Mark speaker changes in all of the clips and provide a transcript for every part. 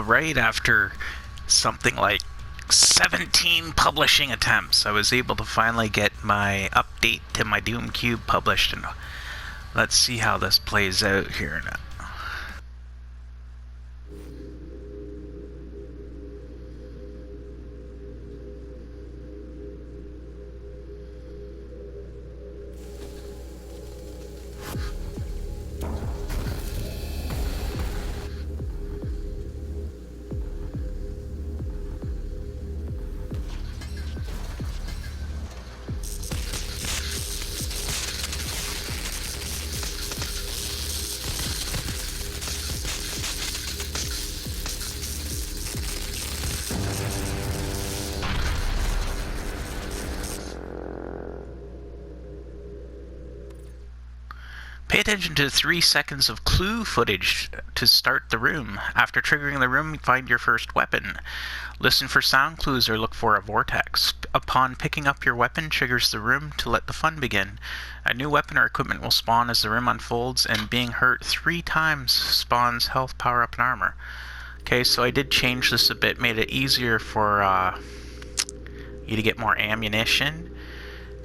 Speaker 1: right after something like 17 publishing attempts, I was able to finally get my update to my Doom Cube published, and let's see how this plays out here now. Pay attention to 3 seconds of clue footage to start the room. After triggering the room, find your first weapon. Listen for sound clues or look for a vortex. Upon picking up your weapon, triggers the room to let the fun begin. A new weapon or equipment will spawn as the room unfolds, and being hurt 3 times spawns health, power up, and armor. Okay, so I did change this a bit, made it easier for you to get more ammunition,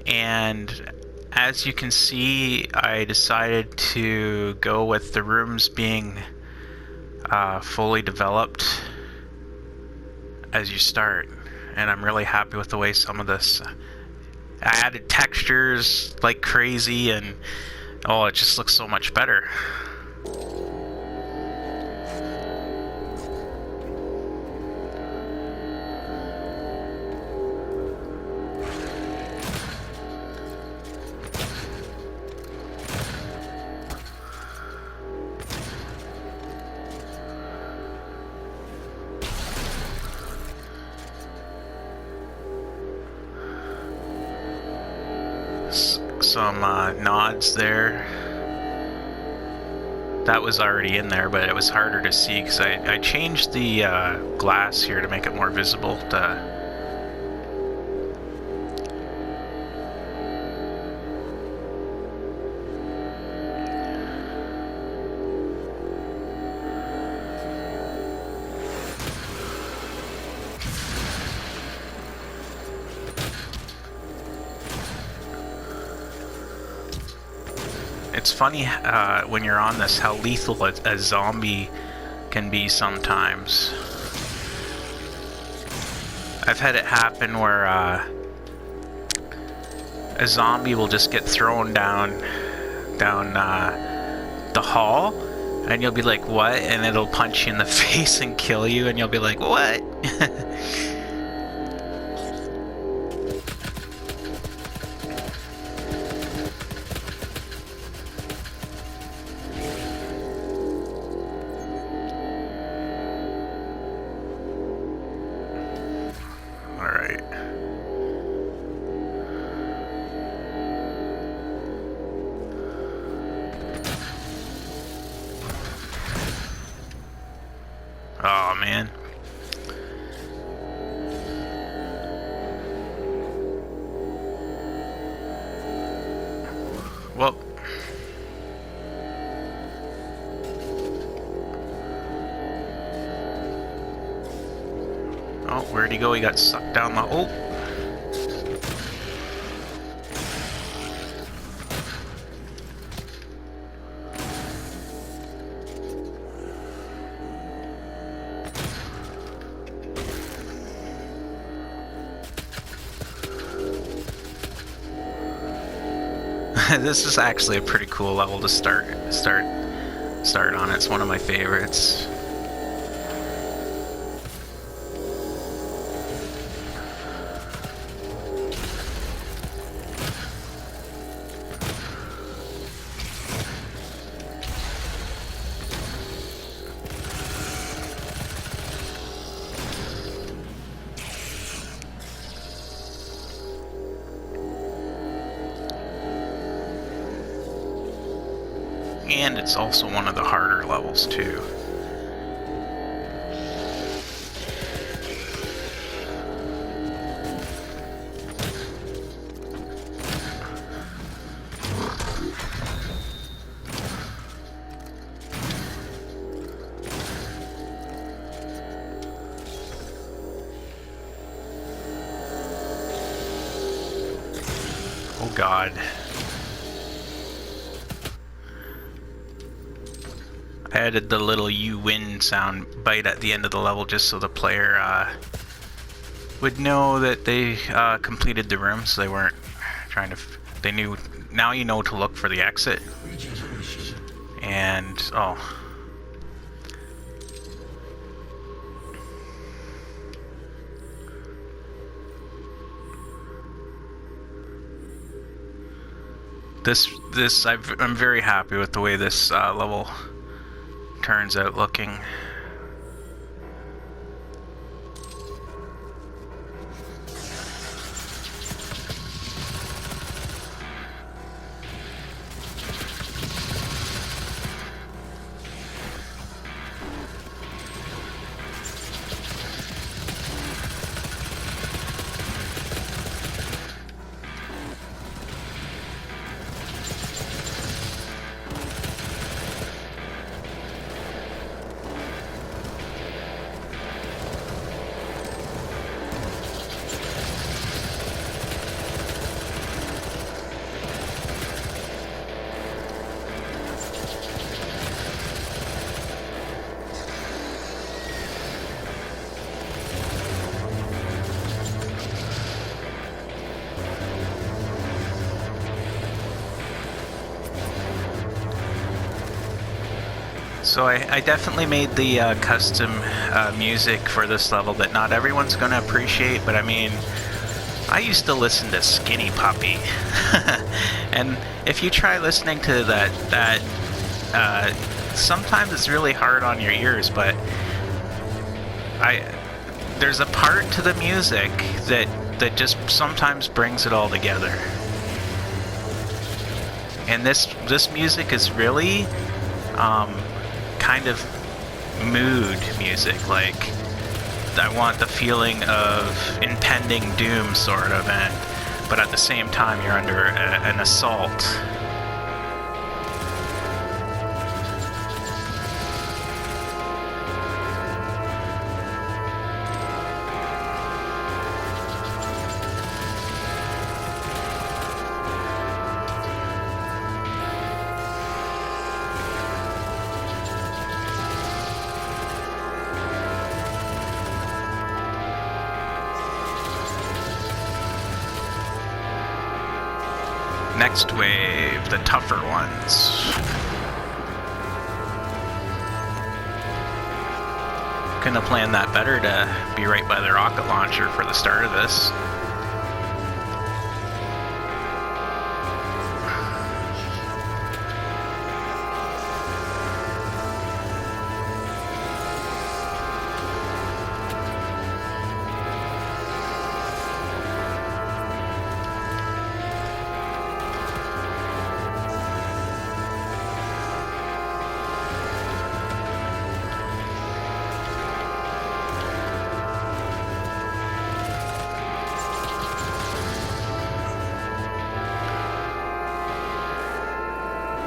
Speaker 1: and as you can see, I decided to go with the rooms being fully developed as you start, and I'm really happy with the way some of this. I added textures like crazy, and oh, it just looks so much better. Some nods there. That was already in there, but it was harder to see because I changed the glass here to make it more visible. It's funny when you're on this how lethal a zombie can be sometimes. I've had it happen where a zombie will just get thrown down the hall, and you'll be like, what? And it'll punch you in the face and kill you, and you'll be like, what? Oh man. Well, oh, where'd he go? He got sucked down the... Oh! This is actually a pretty cool level to start on. It's one of my favorites. And it's also one of the harder levels too. God. I added the little "you win" sound bite at the end of the level just so the player would know that they completed the room, so they weren't trying to... They knew... Now you know to look for the exit. And... oh. I'm very happy with the way this level turns out looking. So I definitely made the custom music for this level that not everyone's going to appreciate, but I mean, I used to listen to Skinny Puppy. And if you try listening to that sometimes it's really hard on your ears, but there's a part to the music that just sometimes brings it all together. And this music is really kind of mood music. Like, I want the feeling of impending doom, sort of, but at the same time you're under an assault. Next wave, the tougher ones. Couldn't have planned that better to be right by the rocket launcher for the start of this.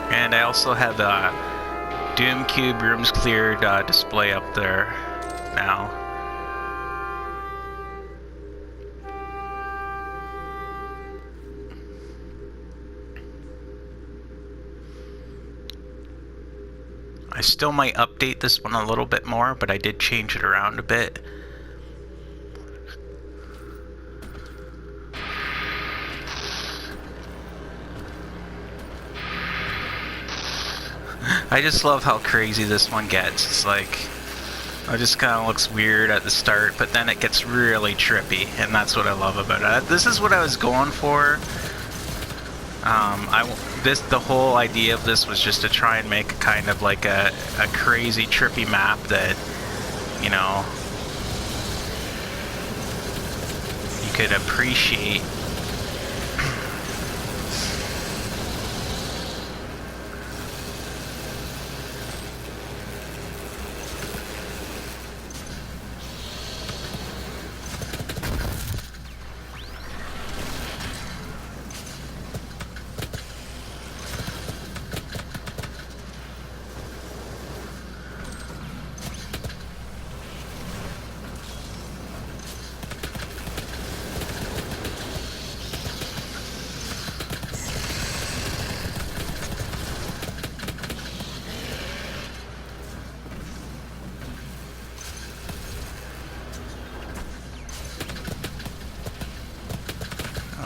Speaker 1: And I also have the Doom Cube Rooms Cleared display up there now. I still might update this one a little bit more, but I did change it around a bit. I just love how crazy this one gets. It's like, it just kind of looks weird at the start, but then it gets really trippy, and that's what I love about it. This is what I was going for. The whole idea of this was just to try and make kind of like a crazy, trippy map that, you know, you could appreciate.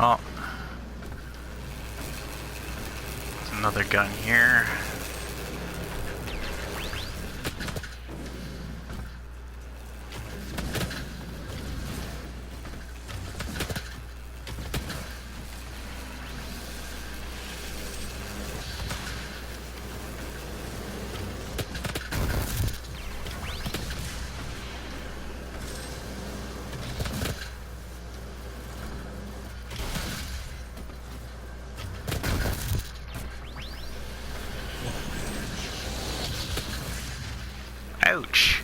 Speaker 1: Oh. There's another gun here. Ouch.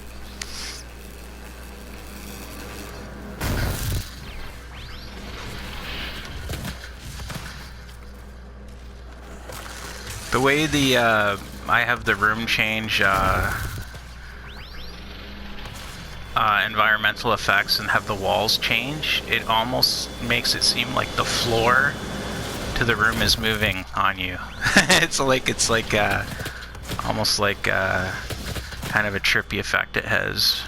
Speaker 1: The way the I have the room change environmental effects and have the walls change, it almost makes it seem like the floor to the room is moving on you. it's like almost like kind of a trippy effect it has.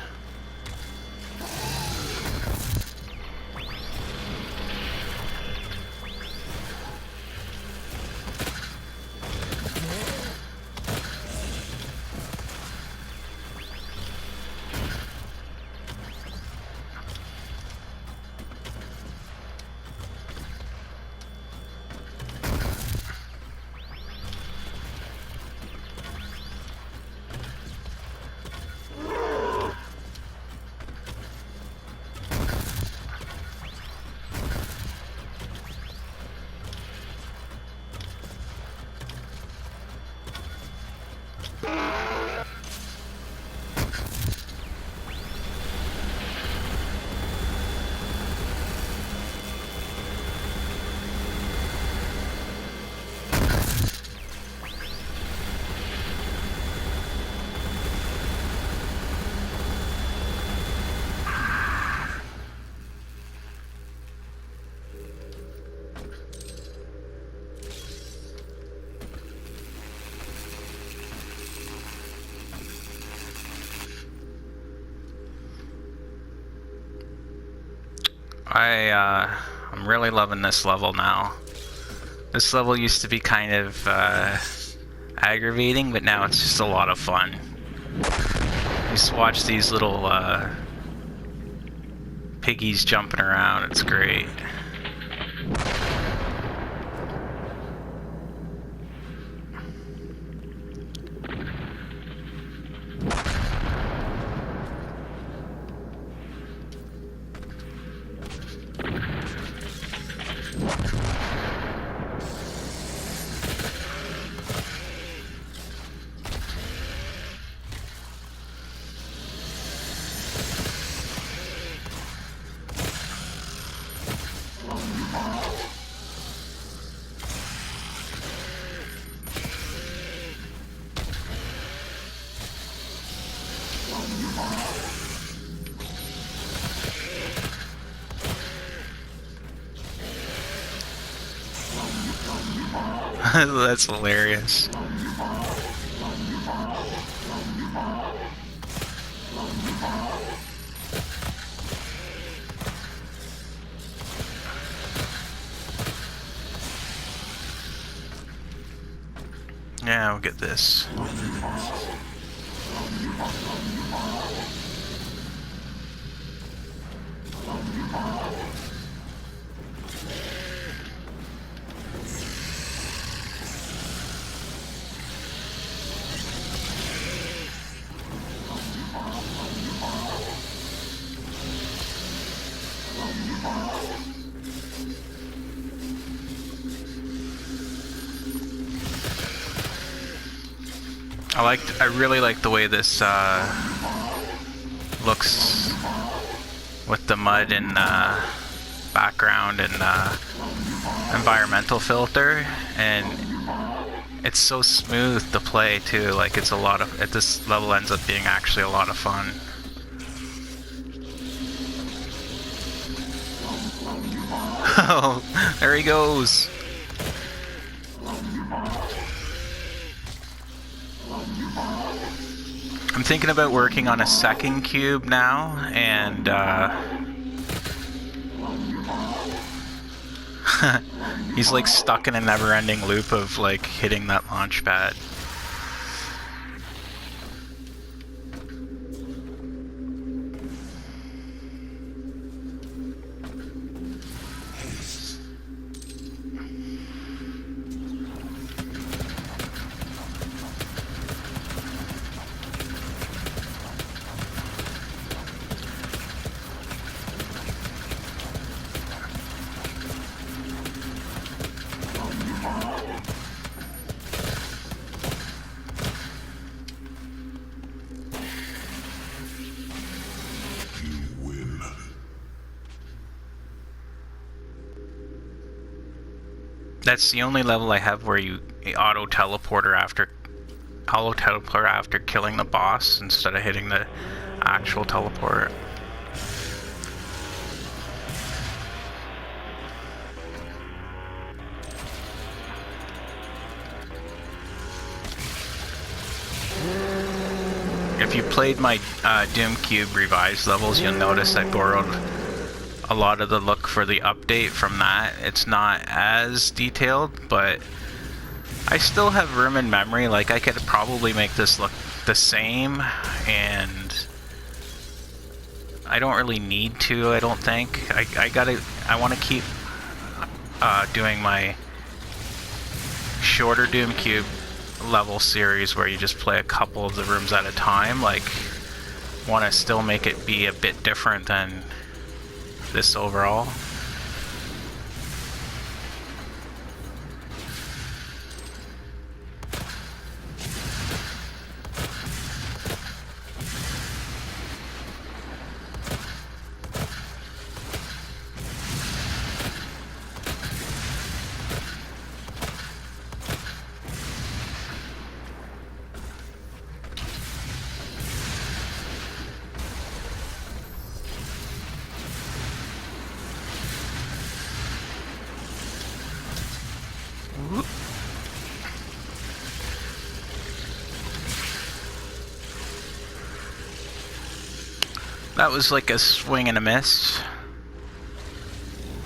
Speaker 1: I'm really loving this level now. This level used to be kind of aggravating, but now it's just a lot of fun. Just watch these little piggies jumping around, it's great. That's hilarious. Yeah, we'll get this. I really like the way this looks with the mud and background and environmental filter, and it's so smooth to play too. Like it's a lot of this level ends up being actually a lot of fun. Oh, there he goes. I'm thinking about working on a second cube now, and He's like stuck in a never-ending loop of like hitting that launch pad. That's the only level I have where you auto teleport after killing the boss instead of hitting the actual teleport. If you played my Doom Cube revised levels, you'll notice I borrowed a lot of the look for the update from that. It's not as detailed, but I still have room in memory. Like, I could probably make this look the same, and I don't really need to, I don't think. I want to keep doing my shorter Doom Cube level series where you just play a couple of the rooms at a time. Like, want to still make it be a bit different than this overall. That was like a swing and a miss.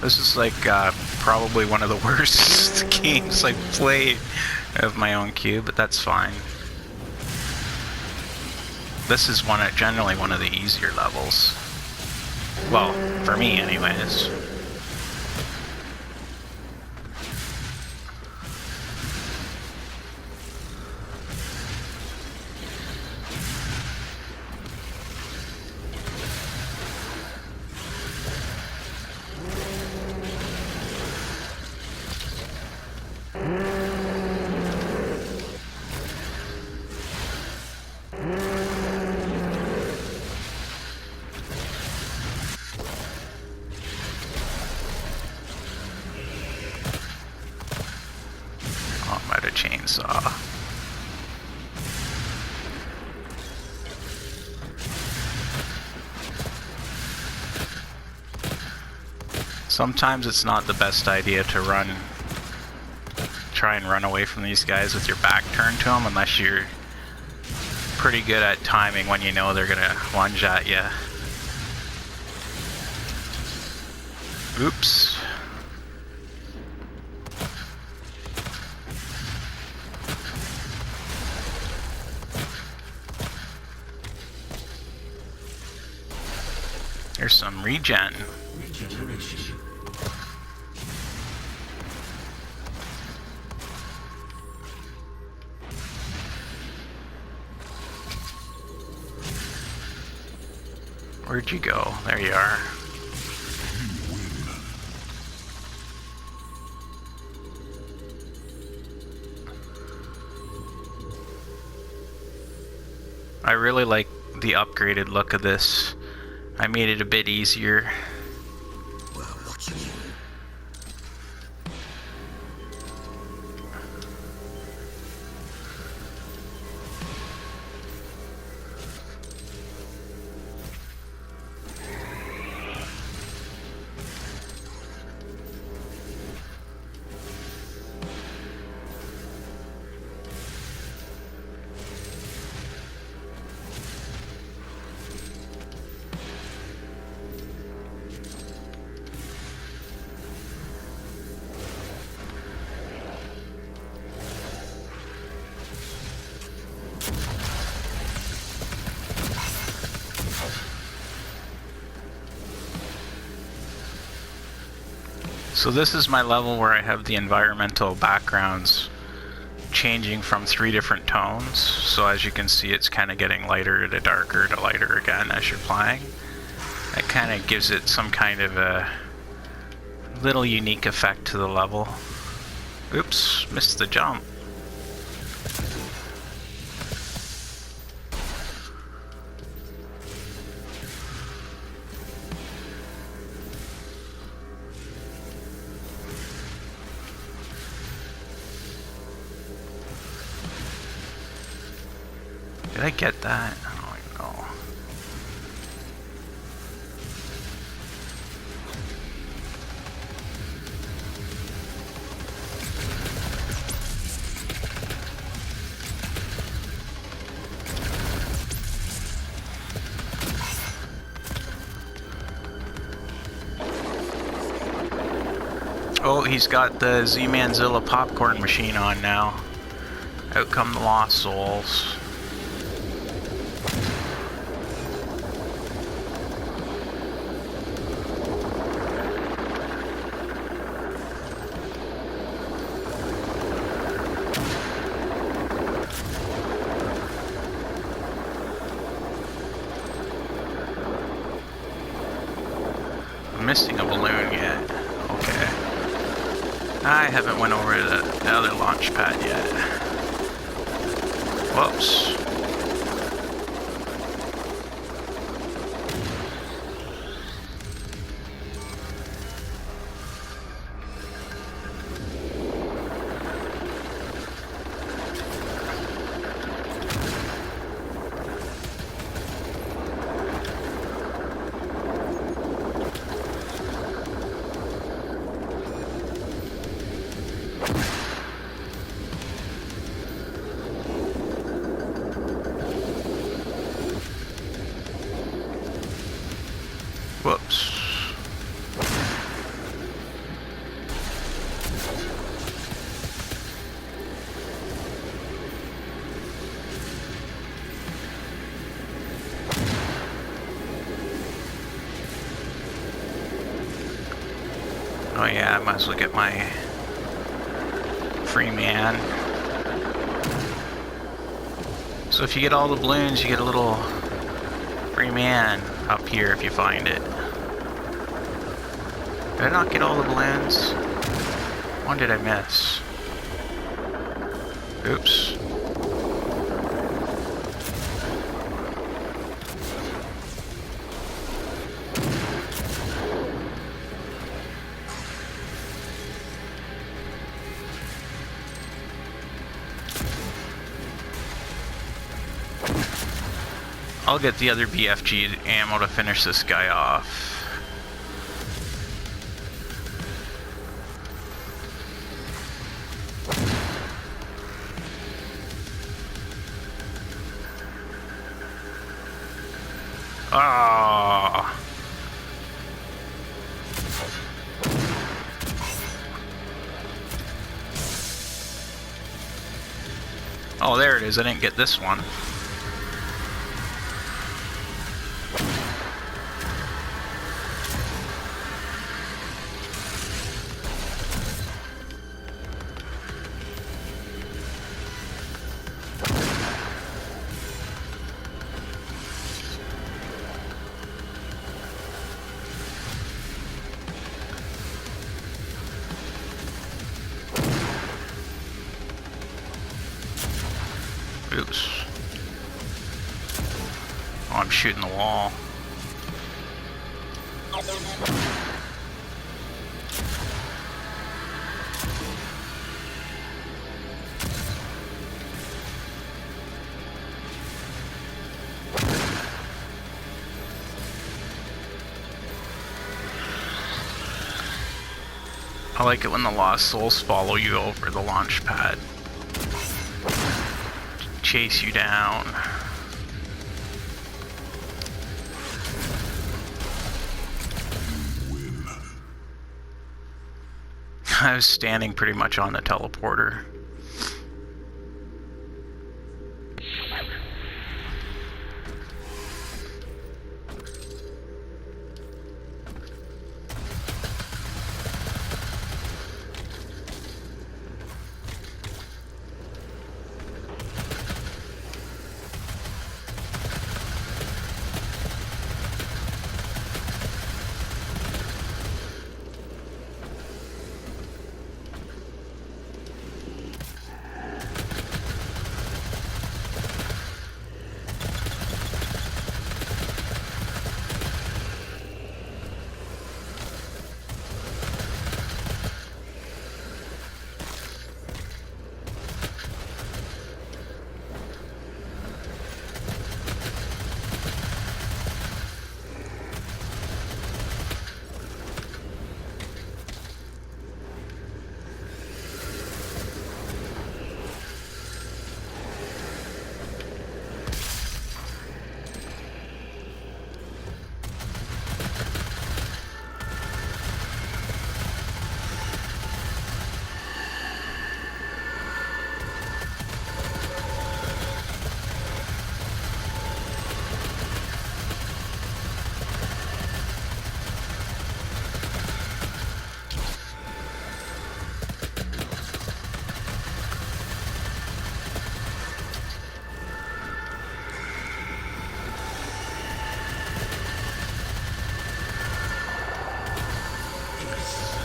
Speaker 1: This is like probably one of the worst games I've played of my own cube, but that's fine. This is generally one of the easier levels. Well, for me anyways. Chainsaw. Sometimes it's not the best idea to try and run away from these guys with your back turned to them unless you're pretty good at timing when you know they're gonna lunge at you. Oops. There's some regen. Regeneration. Where'd you go? There you are. I really like the upgraded look of this. I made it a bit easier. So this is my level where I have the environmental backgrounds changing from 3 different tones. So as you can see, it's kind of getting lighter to darker to lighter again as you're playing. That kind of gives it some kind of a little unique effect to the level. Oops, missed the jump. Did I get that? I don't even know. Oh, he's got the Z-Manzilla popcorn machine on now. Out come the Lost Souls. I'm missing a balloon yet. Okay. I haven't went over to the other launch pad yet. Whoops. Whoops. Oh yeah, I might as well get my free man. So if you get all the balloons, you get a little free man up here if you find it. Did I not get all the balloons? One did I miss? Oops. I'll get the other BFG ammo to finish this guy off. Ah. Oh, there it is. I didn't get this one. Oops. Oh, I'm shooting the wall. I like it when the Lost Souls follow you over the launch pad. Chase you down. I was standing pretty much on the teleporter.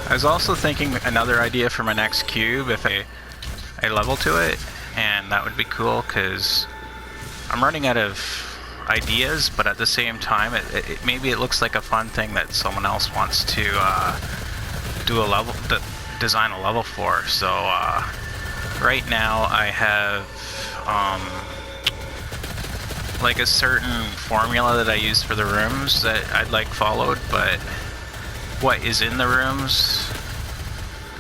Speaker 1: I was also thinking another idea for my next cube if I level to it, and that would be cool because I'm running out of ideas, but at the same time maybe it looks like a fun thing that someone else wants to do a level, design a level for. So right now I have like a certain formula that I use for the rooms that I'd like followed, but what is in the rooms,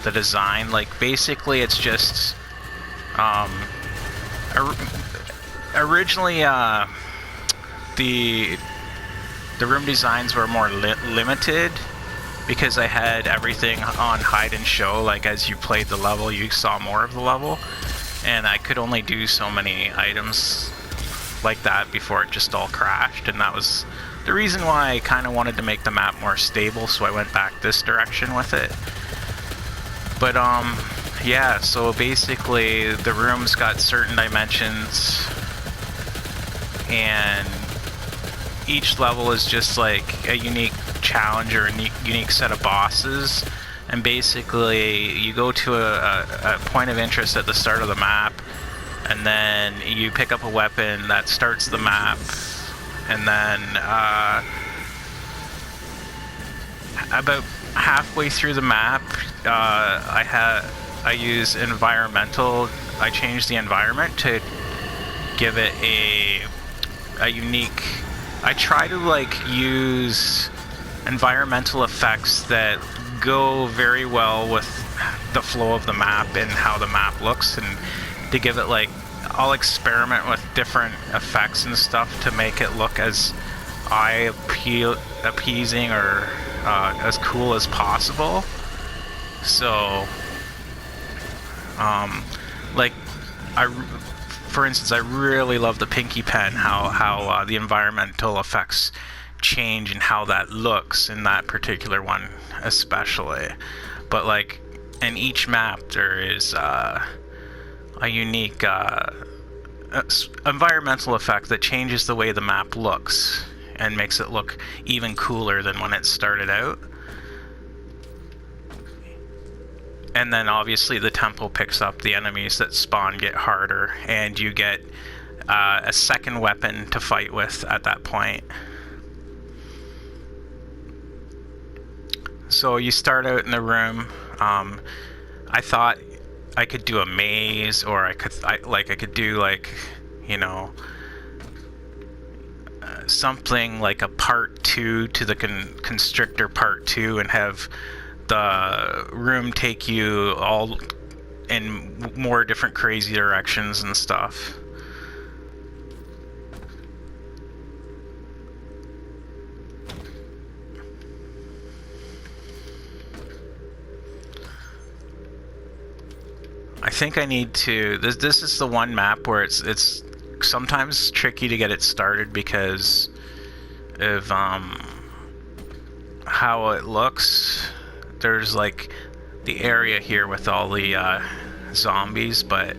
Speaker 1: the design, like basically it's just originally the room designs were more limited because I had everything on hide and show. Like as you played the level, you saw more of the level, and I could only do so many items like that before it just all crashed, and that was the reason why I kind of wanted to make the map more stable, so I went back this direction with it. But yeah, so basically the room's got certain dimensions, and each level is just like a unique challenge or a unique set of bosses. And basically you go to a point of interest at the start of the map, and then you pick up a weapon that starts the map, and then about halfway through the map I use environmental. I change the environment to give it a unique, I try to like use environmental effects that go very well with the flow of the map and how the map looks, and to give it like, I'll experiment with different effects and stuff to make it look as eye-appeasing or as cool as possible. So like for instance, I really love the pinky pen, how the environmental effects change and how that looks in that particular one especially. But like in each map there is a unique environmental effect that changes the way the map looks and makes it look even cooler than when it started out. And then obviously the tempo picks up, the enemies that spawn get harder, and you get a second weapon to fight with at that point. So you start out in the room. I thought I could do a maze, or I could do like, you know, something like a part 2 to the constrictor part 2, and have the room take you all in more different crazy directions and stuff. I think I need to, this is the one map where it's sometimes tricky to get it started because of how it looks. There's like the area here with all the zombies, but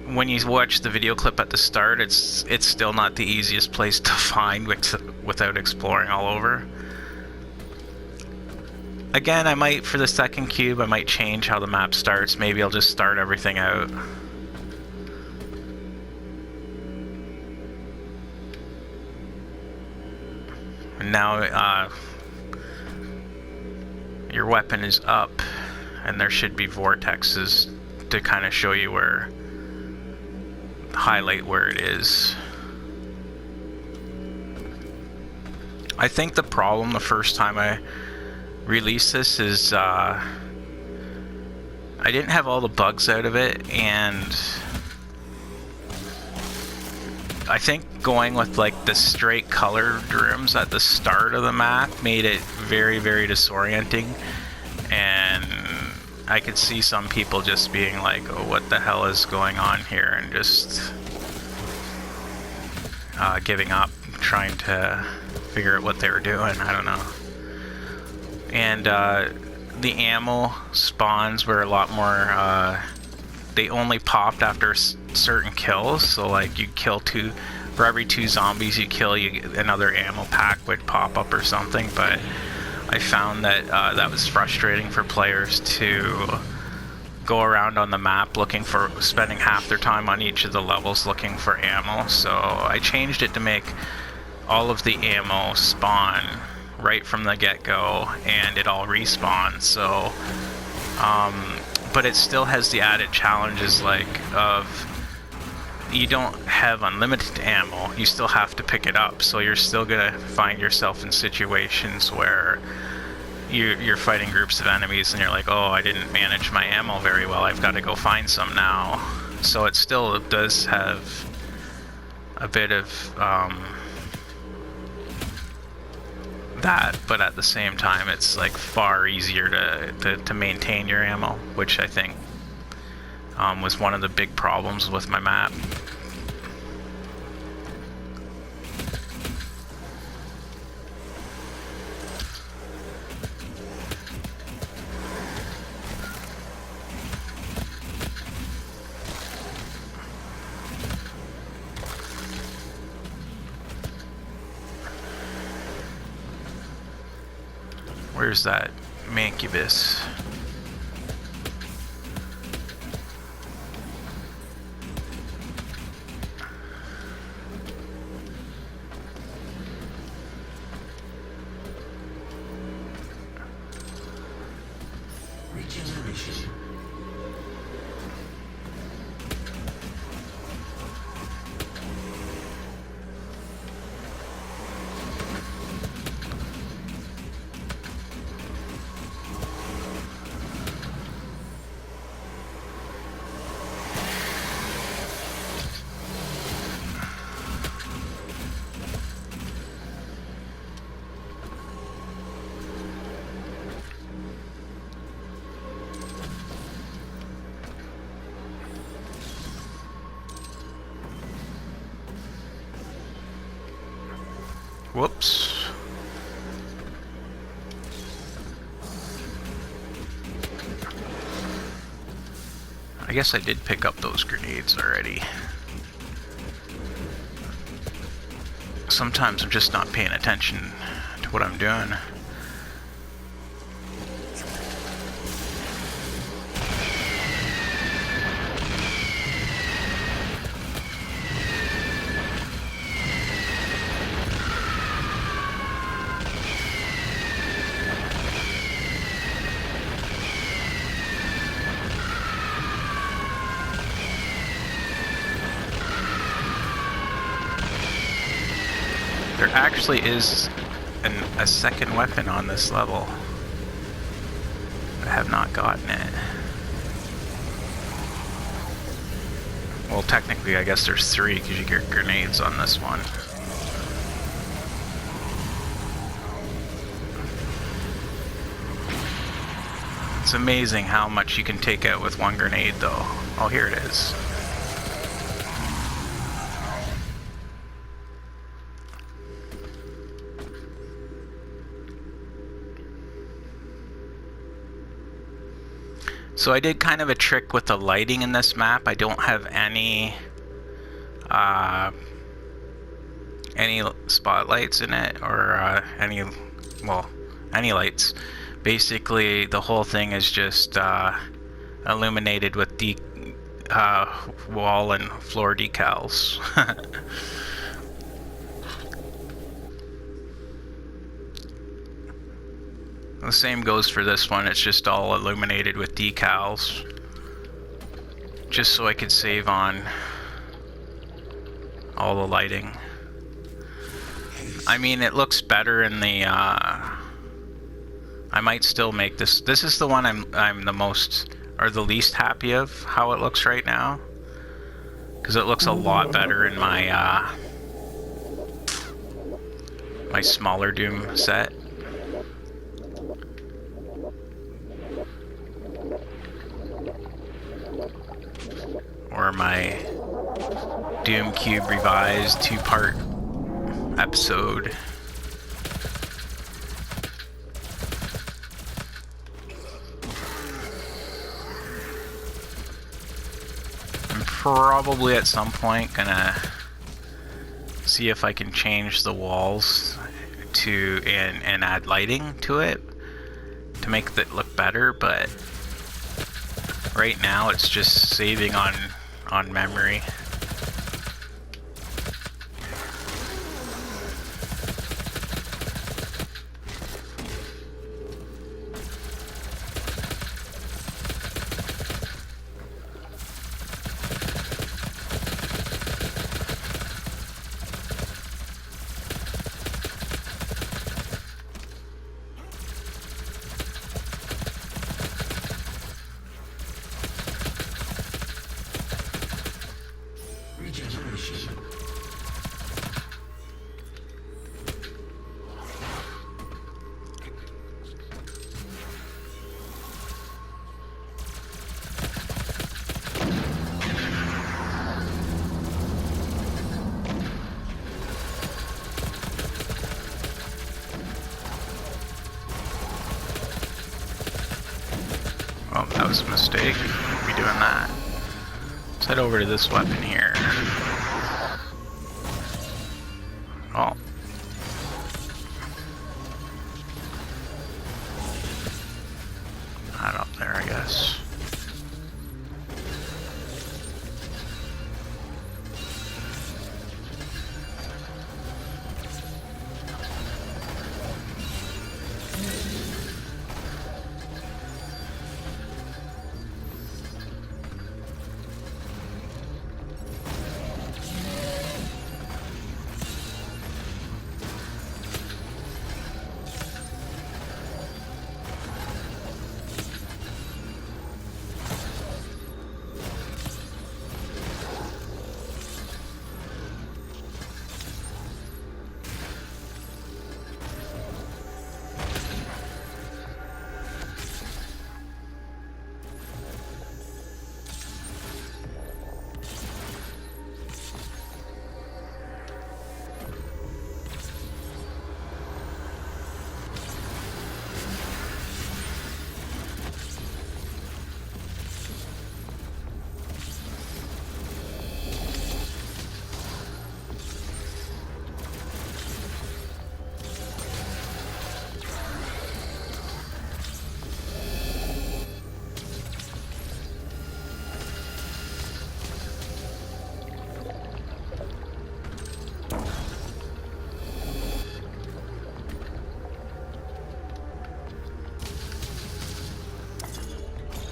Speaker 1: when you watch the video clip at the start, it's still not the easiest place to find without exploring all over. Again, I might, for the second cube, I might change how the map starts. Maybe I'll just start everything out. And now your weapon is up, and there should be vortexes to kind of show you where, highlight where it is. I think the problem the first time I released this is I didn't have all the bugs out of it, and I think going with like the straight colored rooms at the start of the map made it very, very disorienting, and I could see some people just being like, oh, what the hell is going on here, and just giving up, trying to figure out what they were doing. I don't know. And the ammo spawns were a lot more, they only popped after certain kills, so like you kill two, for every 2 zombies you kill, another ammo pack would pop up or something. But I found that that was frustrating for players to go around on the map spending half their time on each of the levels looking for ammo. So I changed it to make all of the ammo spawn right from the get-go, and it all respawns. So, but it still has the added challenges of you don't have unlimited ammo. You still have to pick it up. So you're still gonna find yourself in situations where you're fighting groups of enemies and you're like, oh, I didn't manage my ammo very well, I've got to go find some now. So it still does have a bit of that, but at the same time it's like far easier to maintain your ammo, which I think was one of the big problems with my map. Where's that mancubus?
Speaker 2: Regeneration.
Speaker 1: Whoops. I guess I did pick up those grenades already. Sometimes I'm just not paying attention to what I'm doing. There actually is a second weapon on this level. I have not gotten it. Well, technically, I guess there's 3 because you get grenades on this one. It's amazing how much you can take out with one grenade, though. Oh, here it is. So I did kind of a trick with the lighting in this map. I don't have any spotlights in it, or any lights. Basically, the whole thing is just illuminated with wall and floor decals. The same goes for this one. It's just all illuminated with decals, just so I could save on all the lighting. I mean, it looks better in the I might still make this. This is the one I'm the most, or the least happy of how it looks right now, because it looks a lot better in my my smaller Doom set. Or my Doom Cube Revised 2-part episode. I'm probably at some point gonna see if I can change the walls to and add lighting to it to make it look better, but right now it's just saving on memory. Oh, that was a mistake. We'll be doing that. Let's head over to this weapon here. Oh. Not up there, I guess.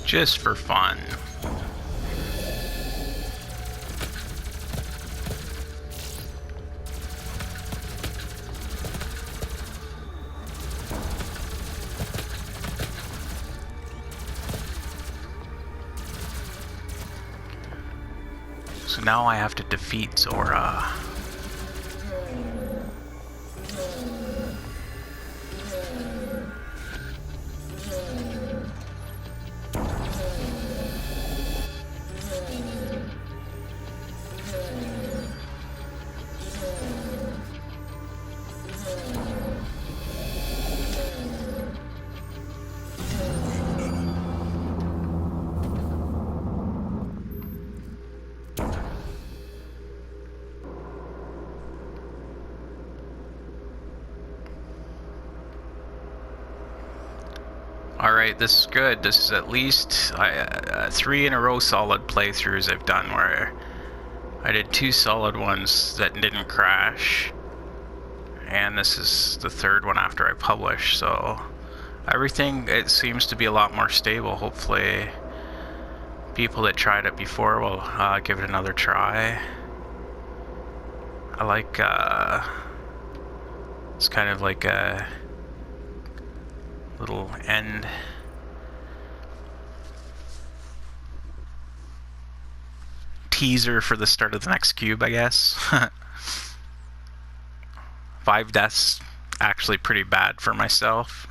Speaker 1: Just for fun. So now I have to defeat Zora. Alright, this is good. This is at least 3 in a row solid playthroughs I've done where I did 2 solid ones that didn't crash. And this is the 3rd one after I published, so everything, it seems to be a lot more stable. Hopefully people that tried it before will give it another try. I like, it's kind of like a little end teaser for the start of the next cube, I guess. 5 deaths, actually pretty bad for myself.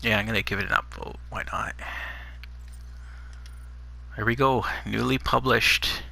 Speaker 1: Yeah, I'm gonna give it an upvote. Why not? There we go. Newly published